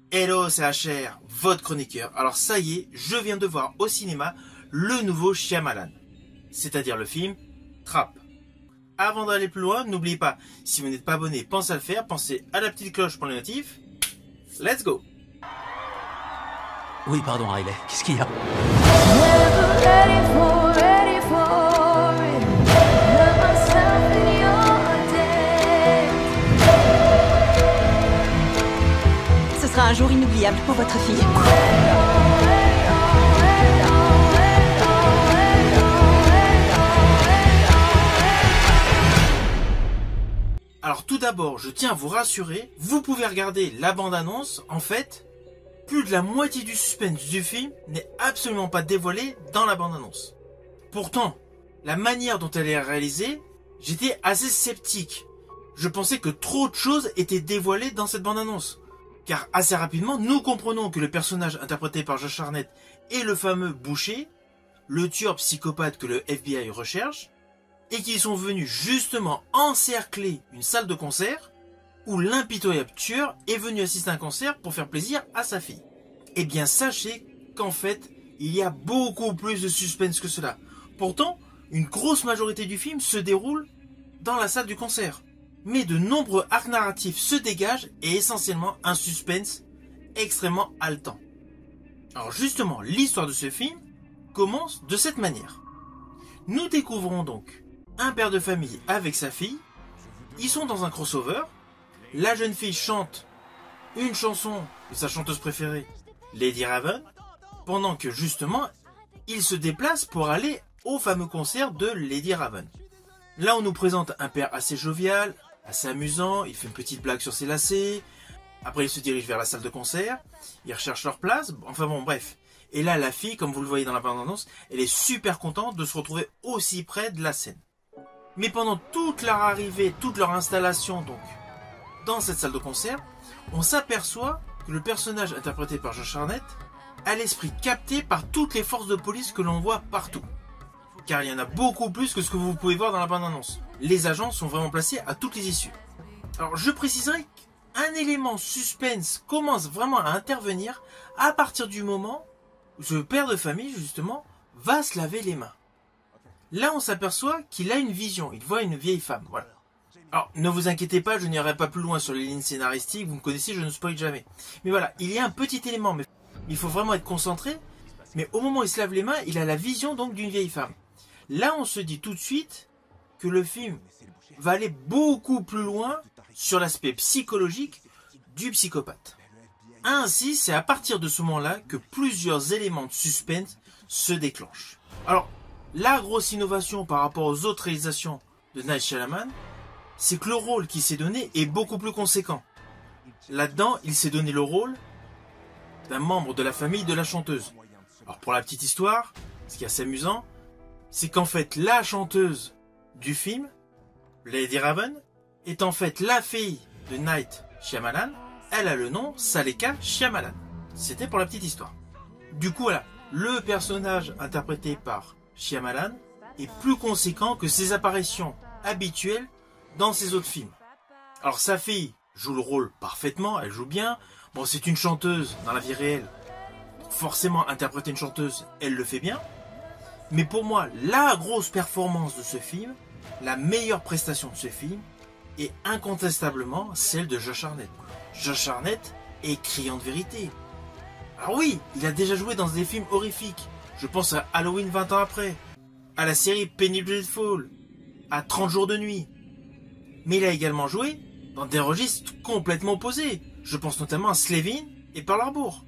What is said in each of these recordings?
Hello, c'est HR, votre chroniqueur. Alors ça y est, je viens de voir au cinéma le nouveau Shyamalan, c'est-à-dire le film Trap. Avant d'aller plus loin, n'oubliez pas, si vous n'êtes pas abonné, pensez à le faire, pensez à la petite cloche pour les notifs. Let's go! Oui, pardon, Riley. Qu'est-ce qu'il y a? Ce sera un jour inoubliable pour votre fille. Alors tout d'abord, je tiens à vous rassurer, vous pouvez regarder la bande-annonce, en fait, plus de la moitié du suspense du film n'est absolument pas dévoilé dans la bande-annonce. Pourtant, la manière dont elle est réalisée, j'étais assez sceptique. Je pensais que trop de choses étaient dévoilées dans cette bande-annonce. Car assez rapidement, nous comprenons que le personnage interprété par Josh Hartnett est le fameux boucher, le tueur psychopathe que le FBI recherche, et qu'ils sont venus justement encercler une salle de concert où l'impitoyable tueur est venu assister à un concert pour faire plaisir à sa fille. Eh bien sachez qu'en fait, il y a beaucoup plus de suspense que cela. Pourtant, une grosse majorité du film se déroule dans la salle du concert. Mais de nombreux arcs narratifs se dégagent et essentiellement un suspense extrêmement haletant. Alors justement, l'histoire de ce film commence de cette manière. Nous découvrons donc un père de famille avec sa fille. Ils sont dans un crossover. La jeune fille chante une chanson de sa chanteuse préférée, Lady Raven, pendant que justement, il se déplace pour aller au fameux concert de Lady Raven. Là, on nous présente un père assez jovial, assez amusant, il fait une petite blague sur ses lacets, après il se dirige vers la salle de concert, ils recherchent leur place, enfin bon, bref. Et là, la fille, comme vous le voyez dans la bande-annonce, elle est super contente de se retrouver aussi près de la scène. Mais pendant toute leur arrivée, toute leur installation, donc, dans cette salle de concert, on s'aperçoit que le personnage interprété par Josh Hartnett a l'esprit capté par toutes les forces de police que l'on voit partout. Car il y en a beaucoup plus que ce que vous pouvez voir dans la bande-annonce. Les agents sont vraiment placés à toutes les issues. Alors je préciserai qu'un élément suspense commence vraiment à intervenir à partir du moment où ce père de famille, justement, va se laver les mains. Là, on s'aperçoit qu'il a une vision, il voit une vieille femme, voilà. Alors, ne vous inquiétez pas, je n'irai pas plus loin sur les lignes scénaristiques, vous me connaissez, je ne spoil jamais. Mais voilà, il y a un petit élément, mais il faut vraiment être concentré. Mais au moment où il se lave les mains, il a la vision donc d'une vieille femme. Là, on se dit tout de suite que le film va aller beaucoup plus loin sur l'aspect psychologique du psychopathe. Ainsi, c'est à partir de ce moment-là que plusieurs éléments de suspense se déclenchent. Alors, la grosse innovation par rapport aux autres réalisations de Night Shyamalan, c'est que le rôle qui s'est donné est beaucoup plus conséquent. Là-dedans, il s'est donné le rôle d'un membre de la famille de la chanteuse. Alors pour la petite histoire, ce qui est assez amusant, c'est qu'en fait la chanteuse du film, Lady Raven, est en fait la fille de Night Shyamalan. Elle a le nom Saleka Shyamalan. C'était pour la petite histoire. Du coup voilà, le personnage interprété par Shyamalan est plus conséquent que ses apparitions habituelles dans ses autres films. Alors sa fille joue le rôle parfaitement, elle joue bien. Bon, c'est une chanteuse dans la vie réelle. Forcément, interpréter une chanteuse, elle le fait bien. Mais pour moi, la grosse performance de ce film, la meilleure prestation de ce film, est incontestablement celle de Josh Hartnett. Josh Hartnett est criant de vérité. Alors oui, il a déjà joué dans des films horrifiques. Je pense à Halloween 20 ans après, à la série Penny Dreadful, à 30 jours de nuit. Mais il a également joué dans des registres complètement opposés. Je pense notamment à Slevin et Pearl Harbor.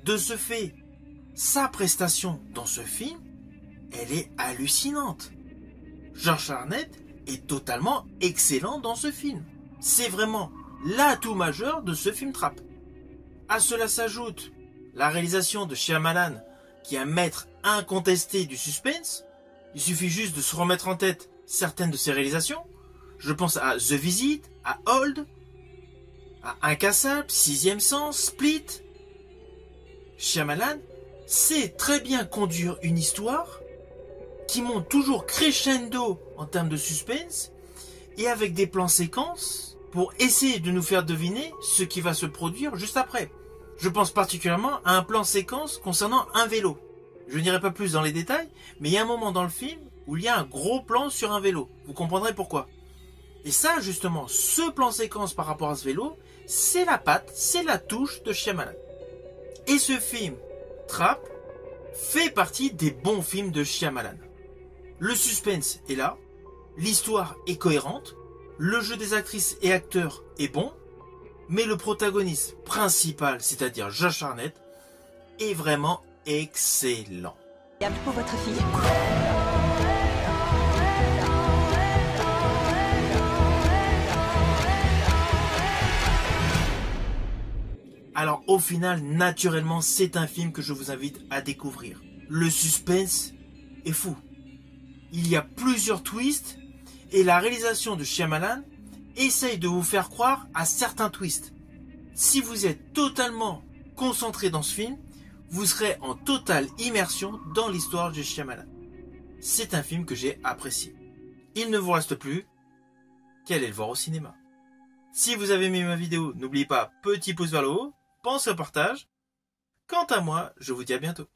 De ce fait, sa prestation dans ce film, elle est hallucinante. Josh Hartnett est totalement excellent dans ce film. C'est vraiment l'atout majeur de ce film Trap. À cela s'ajoute la réalisation de Shyamalan, qui est un maître incontesté du suspense. Il suffit juste de se remettre en tête certaines de ses réalisations. Je pense à The Visit, à Old, à Incassable, Sixième Sens, Split. Shyamalan sait très bien conduire une histoire qui monte toujours crescendo en termes de suspense et avec des plans séquences pour essayer de nous faire deviner ce qui va se produire juste après. Je pense particulièrement à un plan séquence concernant un vélo. Je n'irai pas plus dans les détails, mais il y a un moment dans le film où il y a un gros plan sur un vélo. Vous comprendrez pourquoi. Et ça, justement, ce plan séquence par rapport à ce vélo, c'est la patte, c'est la touche de Shyamalan. Et ce film, Trap, fait partie des bons films de Shyamalan. Le suspense est là, l'histoire est cohérente, le jeu des actrices et acteurs est bon, mais le protagoniste principal, c'est-à-dire Josh Hartnett, est vraiment excellent. Pour votre fille. Alors au final, naturellement, c'est un film que je vous invite à découvrir. Le suspense est fou. Il y a plusieurs twists et la réalisation de Shyamalan essaye de vous faire croire à certains twists. Si vous êtes totalement concentré dans ce film, vous serez en totale immersion dans l'histoire de Shyamalan. C'est un film que j'ai apprécié. Il ne vous reste plus qu'à aller le voir au cinéma. Si vous avez aimé ma vidéo, n'oubliez pas, petit pouce vers le haut, pensez au partage. Quant à moi, je vous dis à bientôt.